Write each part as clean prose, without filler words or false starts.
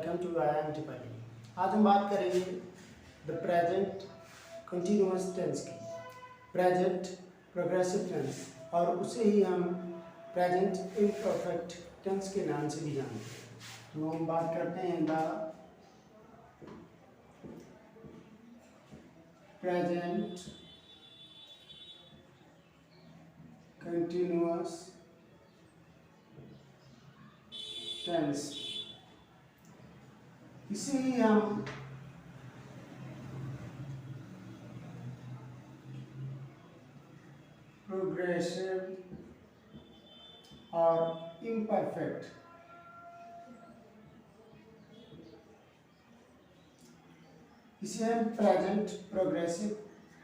Welcome to IIMT पाली। आज हम बात करेंगे द प्रेजेंट कंटिन्यूअस टेंस की, प्रेजेंट प्रोग्रेसिव टेंस, और उसे ही हम प्रेजेंट इम्परफेक्ट टेंस के नाम से भी जानते हैं। तो हम बात करते हैं द प्रेजेंट कंटिन्यूअस टेंस। इसे ही हम प्रोग्रेसिव और इम्परफेक्ट इसे हम present progressive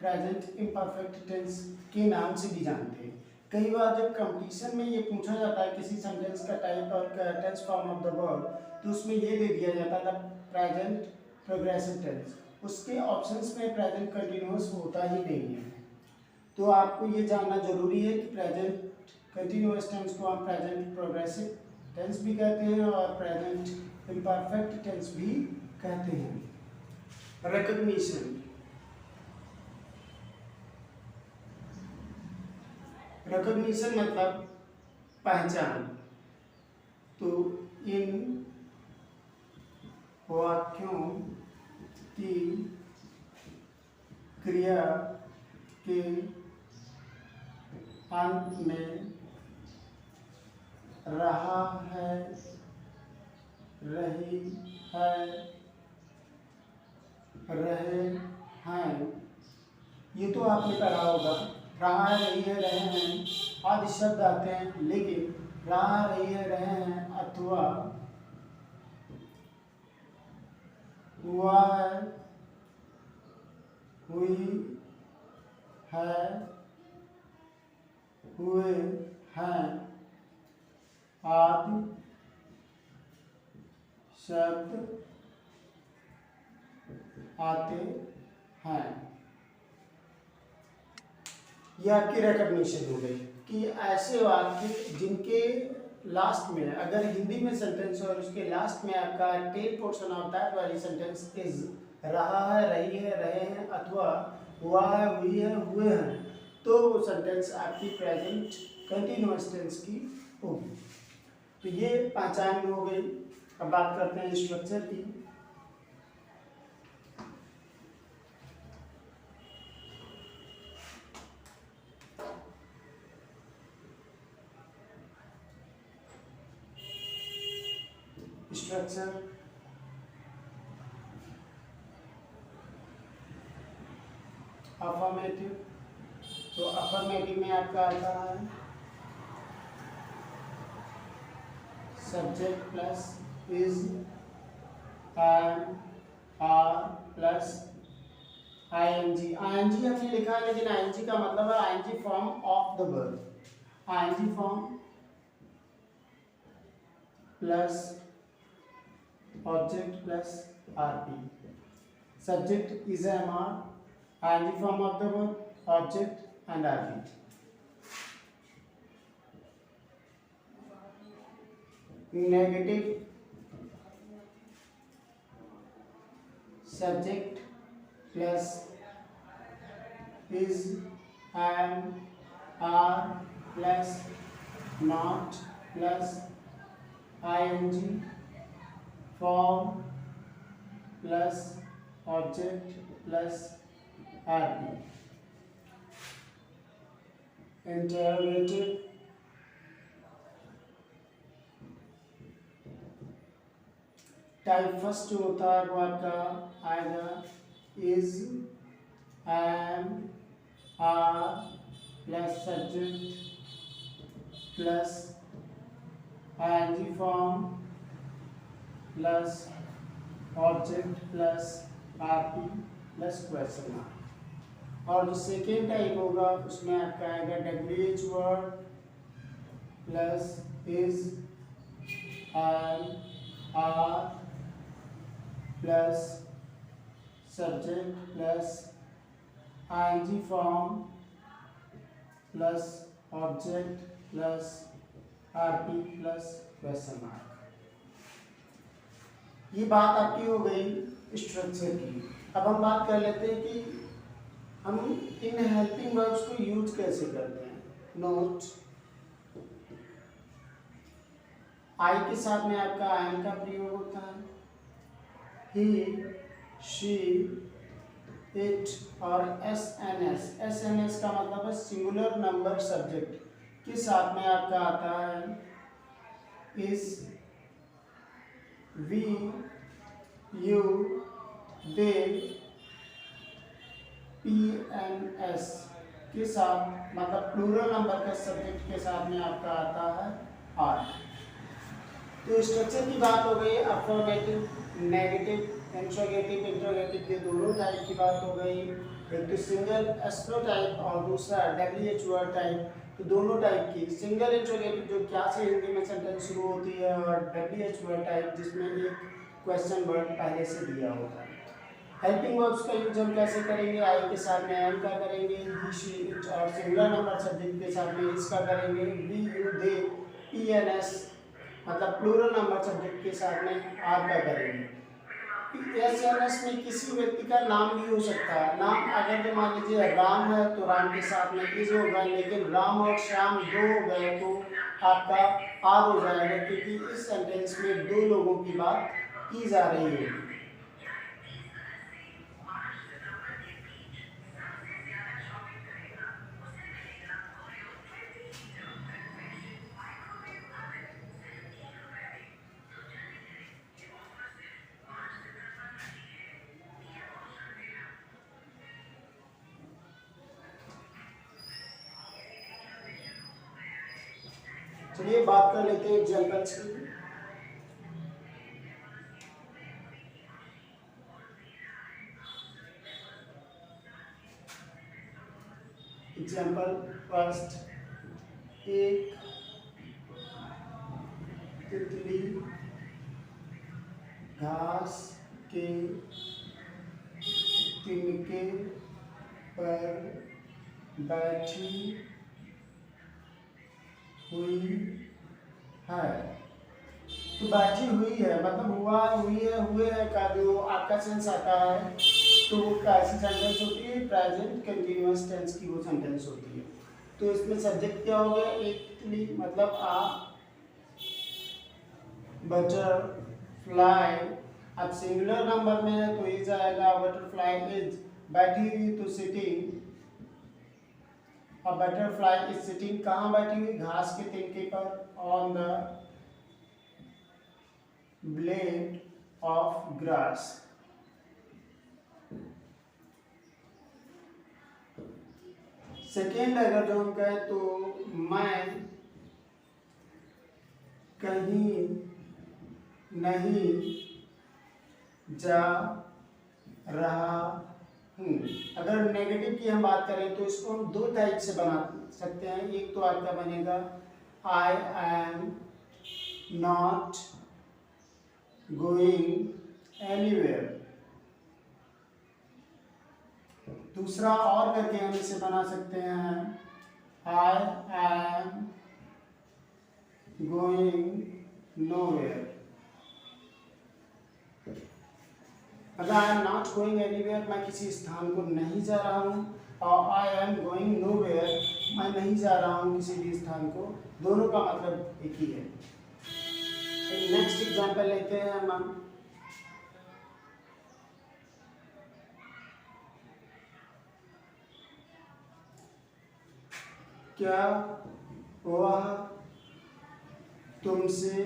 present imperfect tense के नाम से भी जानते हैं। कई बार जब कंपटीशन में ये पूछा जाता है किसी सेंटेंस का टाइप और tense form of the verb, तो उसमें ये दे दिया जाता है प्रेजेंट प्रोग्रेसिव टेंस, उसके ऑप्शंस में प्रेजेंट कंटिन्यूअस होता ही नहीं है। तो आपको ये जानना जरूरी है कि प्रेजेंट कंटिन्यूअस टेंस को हम प्रेजेंट प्रोग्रेसिव टेंस भी कहते हैं और प्रेजेंट इम्परफेक्ट टेंस भी कहते हैं। रिकॉग्निशन, रिकॉग्निशन मतलब पहचान। तो इन वाक्यों की क्रिया के अंत में रहा है, रही है, रहे हैं, ये तो आपने पढ़ा होगा। रहा है, रही है, रहे हैं आदि शब्द आते हैं, लेकिन रहा, रही है, रहे हैं अथवा हुआ है, हुई है, हुए हैं आदि शब्द आते हैं। ये आपकी रिकॉग्निशन हो गई कि ऐसे वाक्य जिनके लास्ट में, अगर हिंदी में सेंटेंस और उसके लास्ट में आपका टेल पोर्शन ऑफ दैट वाली सेंटेंस इज रहा है, रही है, रहे हैं अथवा हुआ है, हुई है, हुए हैं, तो वो सेंटेंस आपकी प्रेजेंट कंटिन्यूअस टेंस की होगी। तो ये पहचान हो गई। अब बात करते हैं स्ट्रक्चर की। स्ट्रक्चर अफर्मेटिव, तो अफर्मेटिव में आपका आता है subject plus is am are plus ING. ING हमने लिखा है, लेकिन आईएनजी का मतलब है ING form of the verb. ING form plus object plus RP. Subject is am are, ing form of the verb, object and RP. Negative subject plus is, am, are plus not plus ing form plus object plus RP. Interrogative type first जो होता है वो आपका आएगा is, am, are plus subject plus ING form plus object plus RP plus question mark. और जो second type होगा उसमें आपका आएगा WH word plus is, am, are plus subject plus ING form plus object plus RP plus question mark. ये बात आपकी हो गई स्ट्रक्चर की। अब हम बात कर लेते हैं कि हम इन हेल्पिंग वर्ब्स को यूज कैसे करते हैं। नोट, आई के साथ में आपका आई का प्रयोग होता है, ही, शी, इट और एस एन एस का मतलब है सिंगुलर नंबर सब्जेक्ट के साथ में आपका आता है इस, we, you, they, P N S के साथ मतलब प्लूरल नंबर के सब्जेक्ट के साथ में आपका आता है आर। तो स्ट्रक्चर की बात हो गई, अफर्मेटिव, नेगेटिव, इंट्रोगेटिव के दोनों टाइप की बात हो गई। एक तो सिंगल एस्ट्रो टाइप और दूसरा डब्ल्यूएच वर्ड टाइप। तो दोनों टाइप की सिंगल इंट्रोगेटिव जो क्या से हिंदी में सेंटेंस शुरू होती है, और डब्ल्यूएच वर्ड टाइप जिसमें एक क्वेश्चन वर्ड पहले से दिया होता है। हेल्पिंग वर्ब्स का यूज हम कैसे करेंगे, आई के साथ में एम का करेंगे, ही, शी, इट और सिंगुलर नंबर सब्जेक्ट के साथ में इसका करेंगे, we, you, they, P N S मतलब प्लूरल नंबर सब्जेक्ट के साथ में आर का करेंगे। एस एन एस में किसी व्यक्ति का नाम भी हो सकता है। नाम अगर जो मान लीजिए राम है तो राम के साथ में इज होगा, लेकिन राम और श्याम दो हो गए तो आपका आर हो जाएगा, क्योंकि इस सेंटेंस में दो लोगों की बात की जा रही है। चलिए बात कर लेते हैं एग्जाम्पल्स की। एग्जाम्पल फर्स्ट, एक तितली घास के तिनके पर बैठी हुई है। तो बैठी हुई है मतलब हुआ, हुई है, हुए है का जो आपका सेंस आता है तो वो कैसी सेंटेंस होती है, प्रेजेंट कंटीन्यूअस टेंस की वो सेंटेंस होती है। तो इसमें सब्जेक्ट क्या हो गया, एक तितली मतलब आ बटरफ्लाई। अब सिंगुलर नंबर में है तो इज आएगा, बटरफ्लाई इज, बैठी हुई तो सिटिंग, और बटरफ्लाई इज सिटिंग कहाँ बैठी हुई, घास के तिनके पर, on the blade of grass. Second अगर जो हम कहें तो मैं कहीं नहीं जा रहा हूँ। अगर नेगेटिव की हम बात करें तो इसको हम दो टाइप से बना सकते हैं। एक तो आपका बनेगा आई एम नॉट गोइंग एनीवेयर। दूसरा और करके हम इसे बना सकते हैं आई एम गोइंग नोवेयर। अगर I am not going anywhere मैं किसी स्थान को नहीं जा रहा हूँ, और आई एम गोइंग नोवेयर मैं नहीं जा रहा हूँ किसी भी स्थान को, दोनों का मतलब एक ही है। नेक्स्ट एग्जांपल लेते हैं हम। क्या वह तुमसे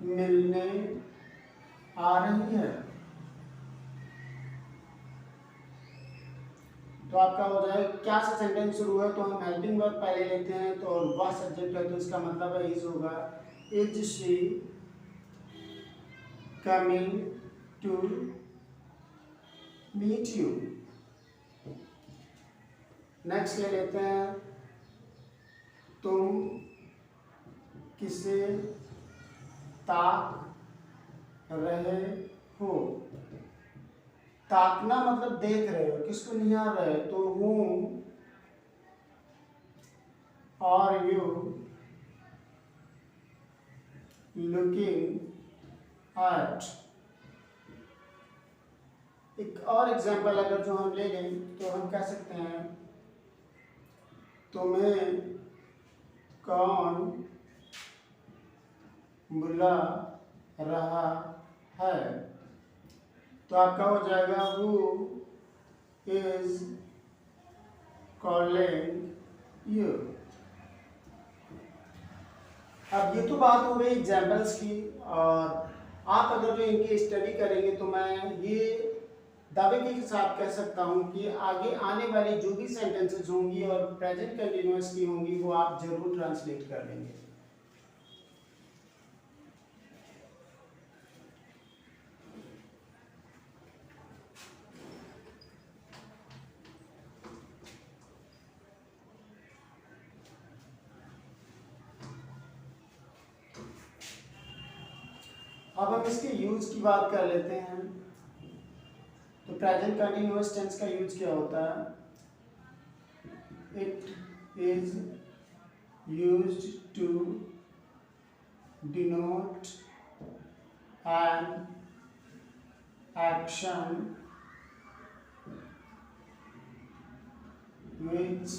मिलने आ रही है। तो आपका हो जाए क्या से सेंटेंस शुरू है तो हम हेल्पिंग वर्ब पहले लेते हैं, तो वह सब्जेक्ट है तो इसका मतलब है इज होगा, is she coming to meet you. Next ले लेते हैं, तुम किसे ताक रहे हो। ताकना मतलब देख रहे हो, किसको निहार रहे हो, तो हूँ आर यू लुकिंग एट। एक और एग्जांपल अगर जो हम ले लें तो हम कह सकते हैं तुम्हें कौन बुला रहा है, तो आपका हो जाएगा हु इज कॉलिंग यू। अब ये तो बात हो गई एग्जाम्पल्स की, और आप अगर जो इनकी स्टडी करेंगे तो मैं ये दावे के साथ कह सकता हूँ कि आगे आने वाली जो भी सेंटेंसेस होंगी और प्रेजेंट कंटिन्यूअस की होंगी वो आप जरूर ट्रांसलेट कर लेंगे। अब हम इसके यूज की बात कर लेते हैं। तो प्रेजेंट कंटिन्यूअस टेंस का यूज क्या होता है? It is used to denote an action which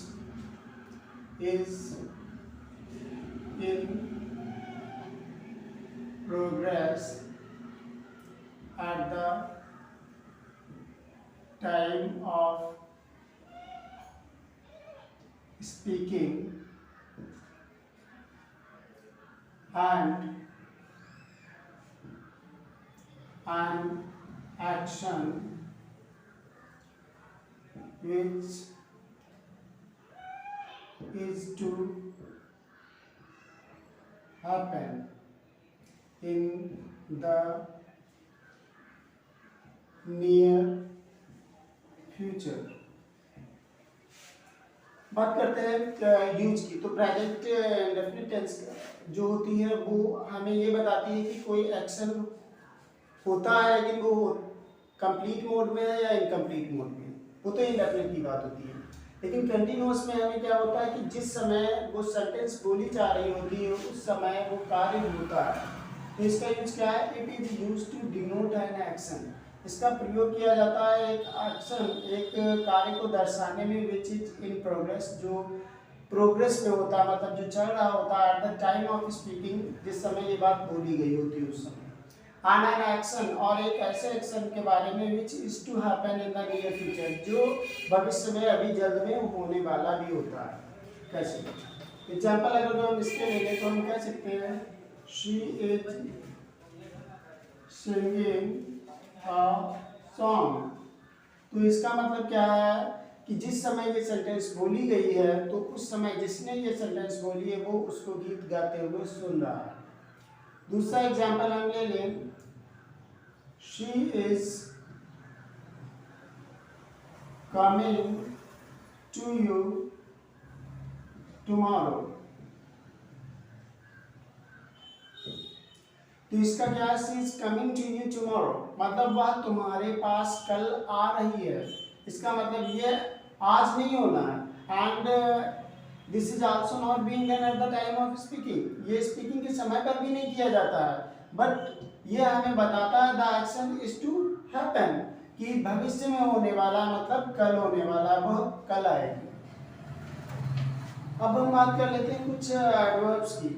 is in progress at the time of speaking and an action which is to happen in the near future। बात करते हैं use की। तो present indefinite tense जो होती है वो हमें ये बताती है कि कोई एक्शन होता है लेकिन वो कंप्लीट मोड में है या इनकम्प्लीट मोड में, वो तो इंडेफिनिट की बात होती है। लेकिन कंटिन्यूअस में हमें क्या होता है कि जिस समय वो सेंटेंस बोली जा रही होती है उस समय वो कार्य होता है। तो इसका यूज क्या है? It is use to denote an action. इसका प्रयोग किया जाता है एक एक्शन, एक कार्य को दर्शाने में विच इज इन प्रोग्रेस, जो प्रोग्रेस में होता है, मतलब जो चल रहा होता है at the time of speaking, जिस समय ये बात बोली गई होती है उस समय। एन एक्शन, और एक ऐसे एक्शन के बारे में which is to happen in the near future, जो भविष्य में अभी जल्द में होने वाला भी होता है। कैसे? एग्जाम्पल अगर जो हम इसके ले लें तो हम कह सकते हैं शी इज सिंगिंग सॉन्ग। तो इसका मतलब क्या है कि जिस समय ये सेंटेंस बोली गई है तो उस समय जिसने ये सेंटेंस बोली है वो उसको गीत गाते हुए सुन रहा है। दूसरा एग्जांपल हम ले लें, she is coming to you tomorrow. तो इसका क्या है? She is coming to you tomorrow, मतलब वह तुम्हारे पास कल आ रही है। इसका मतलब ये आज नहीं होना है। And this is also not being done at the time of speaking, ये स्पीकिंग के समय पर भी नहीं किया जाता है, बट ये हमें बताता है the action is to happen, कि भविष्य में होने वाला, मतलब कल होने वाला, वह कल आएगी। अब हम बात कर लेते हैं कुछ एडवर्ब्स की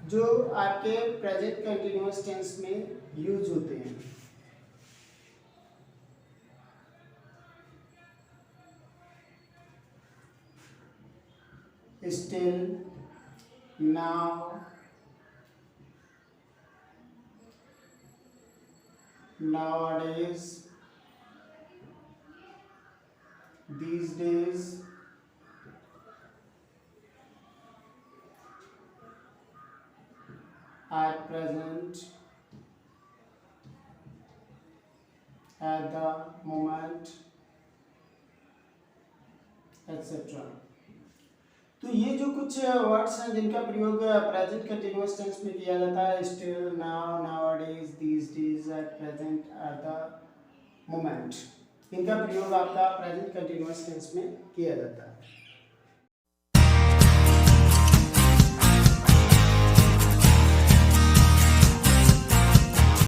जो आपके प्रेजेंट कंटिन्यूअस टेंस में यूज होते हैं। Still, now, nowadays, these days, at present, at the moment, etc। तो ये जो कुछ वर्ड्स हैं जिनका प्रयोग प्रेजेंट कंटिन्यूअस टेंस में किया जाता है, still, now, nowadays, these days, at present, at the moment, इनका प्रयोग आपका प्रेजेंट कंटिन्यूअस टेंस में किया जाता है।